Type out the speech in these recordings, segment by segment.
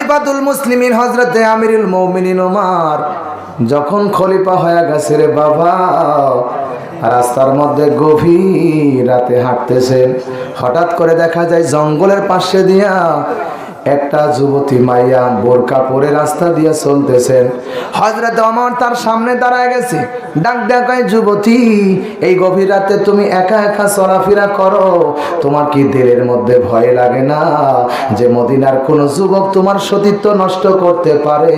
খলিফাতুল মুসলিমিন হযরতে আমিরুল মুমিনিন ওমর যখন খলিফা হয়ে গেছে রে বাবা, রাস্তার মধ্যে গভীর রাতে হাঁটতেছেন, হঠাৎ করে দেখা যায় জঙ্গলের পাশে দিয়া একটা যুবতী মাইয়া বোরকা পরে রাস্তা দিয়ে চলতেছেন। হযরত ওমর তার সামনে দাঁড়ায় গেছে, ডাক দেয়, যুবতী এই গভীর রাতে তুমি একা একা চলাফেরা করো, তোমার কি দিলের মধ্যে ভয় লাগে না যে মদিনার কোন যুবক তোমার সতীত্ব নষ্ট করতে পারে?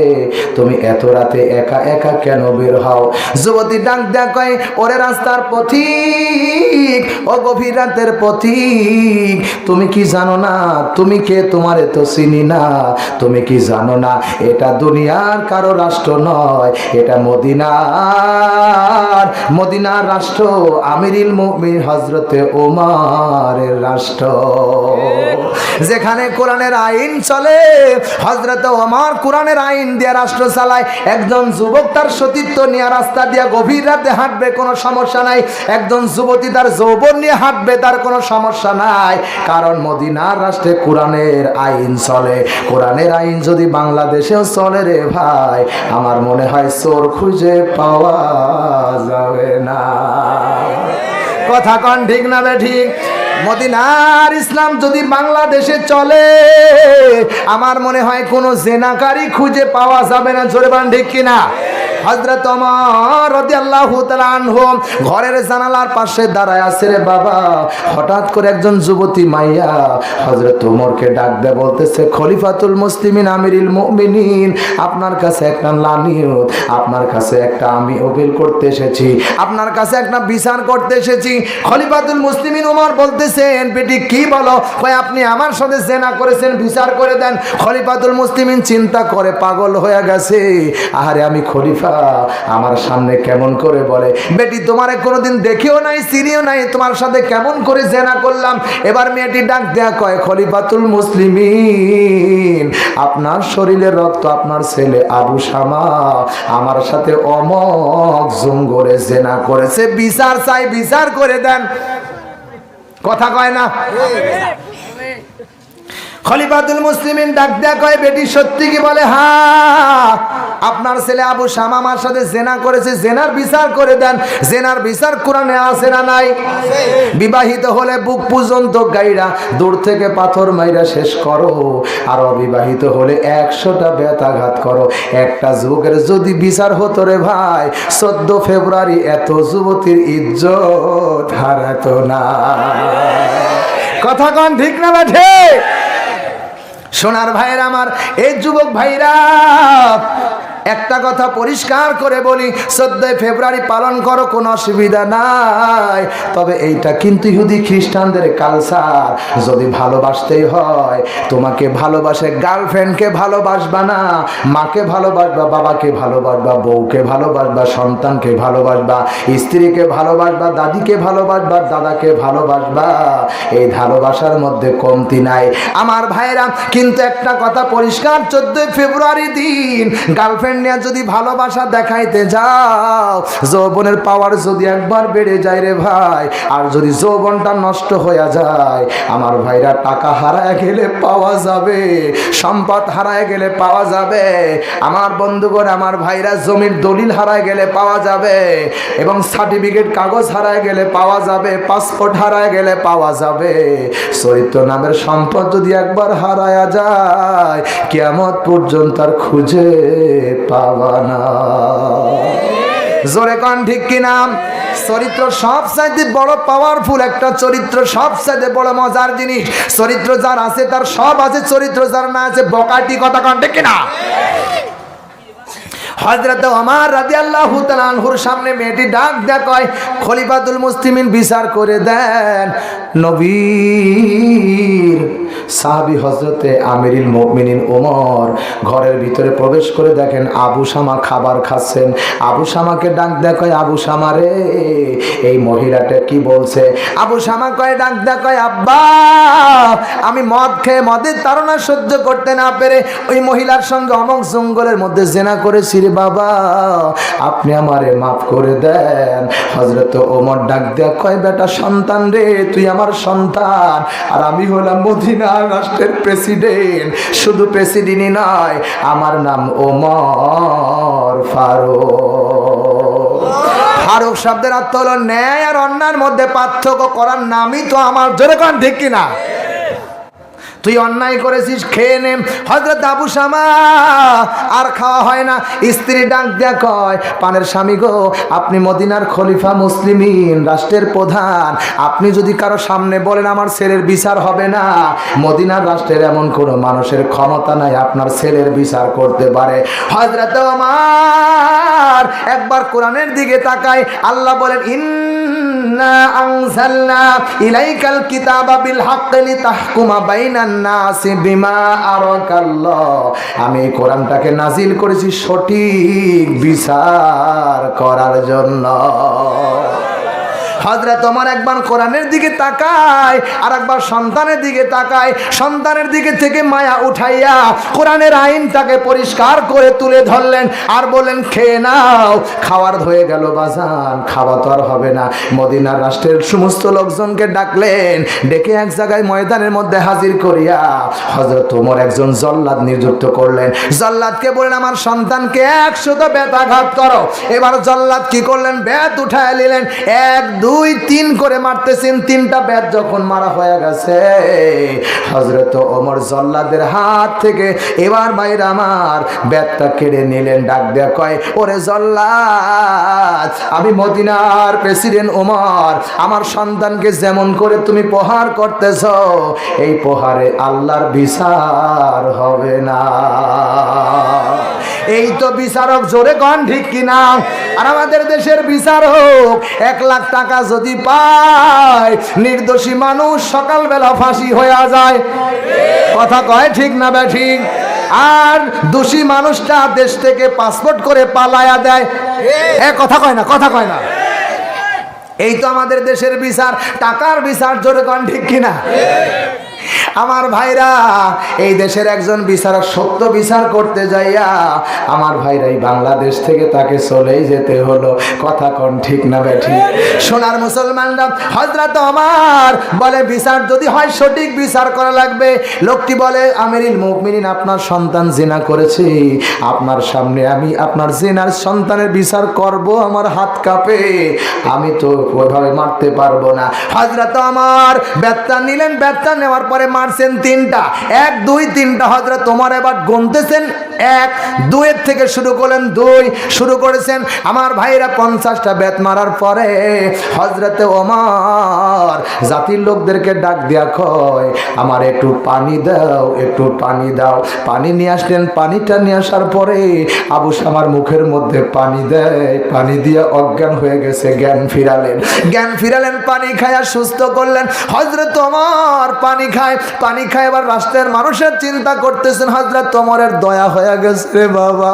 তুমি এত রাতে একা একা কেন বের হও? যুবতী ডাক দেয়, ওরে রাস্তার পথিক, ও গভীর রাতের পথিক, তুমি কি জানো না তুমি কে? তোমার এত চিনি না। তুমি কি জানো না এটা দুনিয়ার কারো রাষ্ট্র নয়, এটা মদিনার রাষ্ট্র, আমিরুল মুমিনিন হযরতে ওমরের রাষ্ট্র, যেখানে কোরআনের আইন চলে। হযরতে ওমর কোরআনের আইন দিয়ে রাষ্ট্র চালায়। একজন যুবক তার সতীত্ব নিয়ে রাস্তা দিয়ে গভীর রাতে হাঁটবে, কোনো সমস্যা নাই। একজন যুবতী তার যৌবন নিয়ে হাঁটবে, তার কোনো সমস্যা নাই, কারণ মদিনার রাষ্ট্রে কোরআনের আইন চলে। কোরআনের আইন যদি বাংলাদেশেও চলে রে ভাই, আমার মনে হয় চোর খুঁজে পাওয়া যাবে না। কথা কন ঠিক না ঠিক? মদিনার ইসলাম যদি বাংলাদেশে চলে, আমার মনে হয় কোনো জেনাকারী খুঁজে পাওয়া যাবে না। জোরে বলেন ঠিক কিনা? হযরত ওমর রাদিয়াল্লাহু তাআলা আনহু ঘরের জানালার পাশে দাঁড়ায় আছে রে বাবা, হঠাৎ করে একজন যুবতী মাইয়া হযরত ওমরকে ডাক দিয়ে বলতেছে, খলিফাতুল মুসলিমিন আমিরুল মুমিনিন, আপনার কাছে একটা লানিয়ত, আপনার কাছে একটা আমি আপিল করতে এসেছি, আপনার কাছে একটা বিচার করতে এসেছি। খলিফাতুল মুসলিমিন ওমর বলতেছেন, বেটি কি বলো? কই আপনি আমার সাথে জেনা করেছেন, বিচার করে দেন। খলিফাতুল মুসলিমিন চিন্তা করে পাগল হয়ে গেছে, আরে আমি খলিফা, আমার সামনে কেমন করে বলে? বেটি তোমারে কোনোদিন দেখিও নাই, চিনিও নাই, তোমার সাথে কেমন করে জেনা করলাম? এবার মেয়েটি ডাক দেয়া কয়, খলিফাতুল মুসলিমিন, আপনার শরীরের রক্ত আপনার ছেলে আবু শামা আমার সাথে অমক জঙ্গলে জেনা করেছে, বিচার চাই, বিচার করে দেন। কথা কয় না? খলিফাতুল মুসলিমিন ডাক দেয়া কয়, বেটি সত্যি কি? বলে হ্যাঁ, আপনার ছেলে আবু শামা আমার সাথে জেনা করেছে, জেনার বিচার করে দেন। জেনার বিচার কোরআনে আছে না নাই? বিবাহিত হলে বুক পর্যন্ত গাইরা দূর থেকে পাথর মাইরা শেষ করো, আর অবিবাহিত হলে 100টা বেতাঘাত করো। একটা যুবকের যদি বিচার হতো রে ভাই, 14 ফেব্রুয়ারি এত যুবতীর ইজ্জত হারাতো না। কথা কন ঠিক না বেঠে? সোনার ভাইরা আমার, এই যুবক ভাইরা, একটা কথা পরিষ্কার করে বলি, 14 ফেব্রুয়ারি পালন করো, কোনো অসুবিধা নাই, তবে এইটা কিন্তু ইহুদি খ্রিস্টানদের কালচার। যদি ভালোবাসতেই হয়, তোমাকে ভালোবাসে, গার্লফ্রেন্ডকে ভালোবাসবা না, মাকে ভালোবাসবা, বাবাকে ভালোবাসবা, বউকে ভালোবাসবা, সন্তানকে ভালোবাসবা, স্ত্রীকে ভালোবাসবা, দাদিকে ভালোবাসবা, দাদাকে ভালোবাসবা। এই ভালোবাসার মধ্যে কমতি নাই আমার ভাইরা। কিন্তু একটা কথা পরিষ্কার, 14 ফেব্রুয়ারি দিন গার্লফ্রেন্ড নিয়ে যদি ভালোবাসা দেখাইতে যাও, যৌবনের পাওয়ার যদি একবার বেড়ে যায় রে ভাই, আর যদি যৌবনটা নষ্ট হয়ে যায়, আমার ভাইরা, টাকা হারায় গেলে পাওয়া যাবে, সম্পদ হারায় গেলে পাওয়া যাবে, আমার বন্ধুগণ, আমার ভাইরা, জমির দলিল হারায় গেলে পাওয়া যাবে, এবং সার্টিফিকেট কাগজ হারায় গেলে পাওয়া যাবে, পাসপোর্ট হারায় গেলে পাওয়া যাবে। চরিত্র নামের সম্পদ যদি একবার হারায়া যায়, কিয়ামত পর্যন্ত আর খুঁজে পাবা না। জোরে কান ঠিক কিনা? চরিত্র সবচাইতে বড় পাওয়ারফুল একটা চরিত্র, সবচাইতে বড় মজার জিনিস। চরিত্র যার আছে তার সব আছে, চরিত্র যার না আছে বকাটি। কথা কান ঠিক কিনা? হযরত ওমর রাদিয়াল্লাহু তাআলা আনহুর সামনে মেয়েটি ডাক দেয়া কয়, খলিফাতুল মুসলিমিন বিচার করে দেন। নবীর সাহাবী হযরতে আমিরুল মুমিনিন ওমর ঘরের ভিতরে প্রবেশ করে দেখেন আবু শামা খাবার খাচ্ছেন। আবু শামাকে ডাক দেয়া কয়, আবু শামা রে, এই মহিলাটা কি বলছে? আবু শামা কয়, ডাক দেয়া কয়, আব্বা, আমি মদ খেয়ে মদের তাড়না সহ্য করতে না পেরে ওই মহিলার সঙ্গে অমক জঙ্গলের মধ্যে জেনা করেছি রে বাবা, আপনি আমারে মাফ করে দেন। হযরত ওমর ডাক দেয়া কয়, বেটা সন্তান রে, তুই আমার সন্তান, আর আমি হলাম মদিনা মদিনার রাষ্ট্রের প্রেসিডেন্ট, শুধু প্রেসিডেন্টই নয়, আমার নাম ওমর ফারুক। ফারুক শব্দের অর্থ হলো ন্যায় আর অন্যায়ের মধ্যে পার্থক্য করার নামই তো আমার। জোরে কোন ঠিক কিনা? তুই অন্যায় করেছিস, খেয়ে নে। হযরত আবু শামা আর খাওয়া হয় না। স্ত্রী ডাক দিয়া কয়, পানের স্বামী গো, আপনি মদিনার খলিফা, মুসলিমিন রাষ্ট্রের প্রধান, আপনি যদি কারো সামনে বলেন আমার ছেলের বিচার হবে না, মদিনার রাষ্ট্রের এমন কোনো মানুষের ক্ষমতা নাই আপনার ছেলের বিচার করতে পারে। হযরত ওমর একবার কোরআনের দিকে তাকায়, আল্লাহ বলেন, ইন্না আনজালনা ইলাইকাল কিতাবা বিল হাক্কি লিতাহকুমা বাইনান নাসি বিমা আরাকাল্লাহ। আমি এই কোরআনটাকে নাজিল করেছি সঠিক বিচার করার জন্য। হযরত ওমর একবার কোরআনের দিকে তাকায়, আর একবার সন্তানের দিকে তাকায়। সন্তানের দিকে থেকে মায়া উঠাইয়া কোরআনের আইনটাকে পরিষ্কার করে তুলে ধরলেন আর বলেন, খেয়ে নাও। খাওয়ার হয়ে গেল বাজান, খাওয়া তো আর হবে না। মদিনার রাষ্ট্রের সমস্ত লোকজনকে ডাকলেন, ডেকে এক জায়গায় ময়দানের মধ্যে হাজির করিয়া হযরত ওমর একজন জল্লাদ নিযুক্ত করলেন। জল্লাদকে বলেন, আমার সন্তানকে 100 বেতাঘাত করো। এবার জল্লাদ কি করলেন? বেত উঠায় নিলেন, 1 2 3 করে মারতেছেন। 3টা বেত যখন মারা হয়ে গেছে, হযরত ওমর জল্লাদের হাত থেকে এবার ভাইরা আমার বেতটা কেড়ে নিলেন। ডাক দেয়া কয়, ওরে জল্লাদ, আমি মদিনার প্রেসিডেন্ট ওমর, আমার সন্তানকে যেমন করে তুমি প্রহার করতেছ, এই প্রহারে আল্লাহর বিচার হবে না। এই তো বিচারক। জোরে কোন ঠিক কিনা? আর আমাদের দেশের বিচারক 1 লাখ টাকা যদি পায়, নির্দোষী মানুষ সকালবেলা ফাঁসি হয়ে যায়। কথা কয় ঠিক না বেঠিক? আর দোষী মানুষটা দেশ থেকে পাসপোর্ট করে পালায়া দেয়। কথা কয় না, কথা কয় না। এই তো আমাদের দেশের বিচার, টাকার বিচার। জোরে কোন ঠিক কিনা? আমার ভাইরা, এই দেশের একজন বিচারক সত্য বিচার করতে যাইয়া আমার ভাইরা এই বাংলাদেশ থেকে তাকে চলেই যেতে হলো। কথা কোন ঠিক না বেঠিক? সোনার মুসলমানরা, হযরত ওমর বলে, বিচার যদি হয় সঠিক বিচার করা লাগবে। লোকটি বলে, আমিরুল মুমিনিন, আপনার সন্তান জিনা করেছে, আপনার সামনে আমি আপনার জিনার সন্তানের বিচার করব, আমার হাত কাঁপে, আমি তো ওইভাবে মারতে পারবো না। হযরত ওমর বেতটা নিলেন, বেতটা নেওয়ার পরে মারছেন 3টা। 1 2 3টা। হযরত ওমর এবার গুনতেছেন, 1 2 এর থেকে শুরু করলেন, 2 শুরু করেছেন। আমার ভাইরা 50টা বেত মারার পরে হযরত ওমর জাতির লোকদেরকে ডাক দিয়া কয়, আমার একটু পানি দাও, একটু পানি দাও। পানি নিয়ে আসলেন। পানিটা নিয়ে আসার পরে আবু শামার মুখের মধ্যে পানি দেয়, পানি দিয়ে অজ্ঞান হয়ে গেছে। জ্ঞান ফিরালেন, জ্ঞান ফিরালেন, পানি খায়া সুস্থ করলেন। হযরত ওমর পানি খায়, পানি খায়। এবার রাষ্ট্রের মানুষের চিন্তা করতেছেন, হযরত ওমরের দয়া হয়ে গেছে রে বাবা,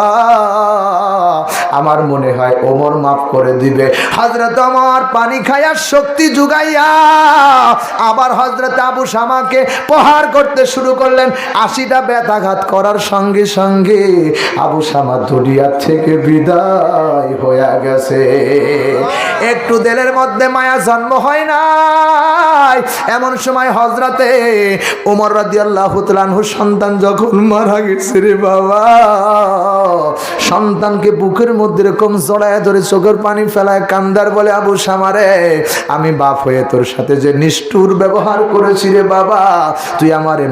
আমার মনে হয় ওমর মাফ করে দিবে। হযরত ওমর পানি খায়া শক্তি জুগাইয়া আবার হযরত আবু শামাকে প্রহার করতে শুরু করলেন। 80টা বেতাঘাত করার সঙ্গে সঙ্গে আবু শামা দুনিয়া থেকে বিদায় হয়ে গেছে। একটু দিলের মধ্যে মায়া জন্ম হয় নাই। এমন সময় হযরতে ওমর রাদিয়াল্লাহু তাআলা আনহু সন্তান যখন মারা গেছে রে বাবা, সন্তানকে বুকের মধ্যে এরকম জড়ায় ধরে চোখের পানি ফেলায় কান্দার বলে, আবু শামা রে, আমি বাপ হয়ে তোর সাথে যে নিষ্ঠুর ব্যবহার করেছি রে বাবা, তুই আমারে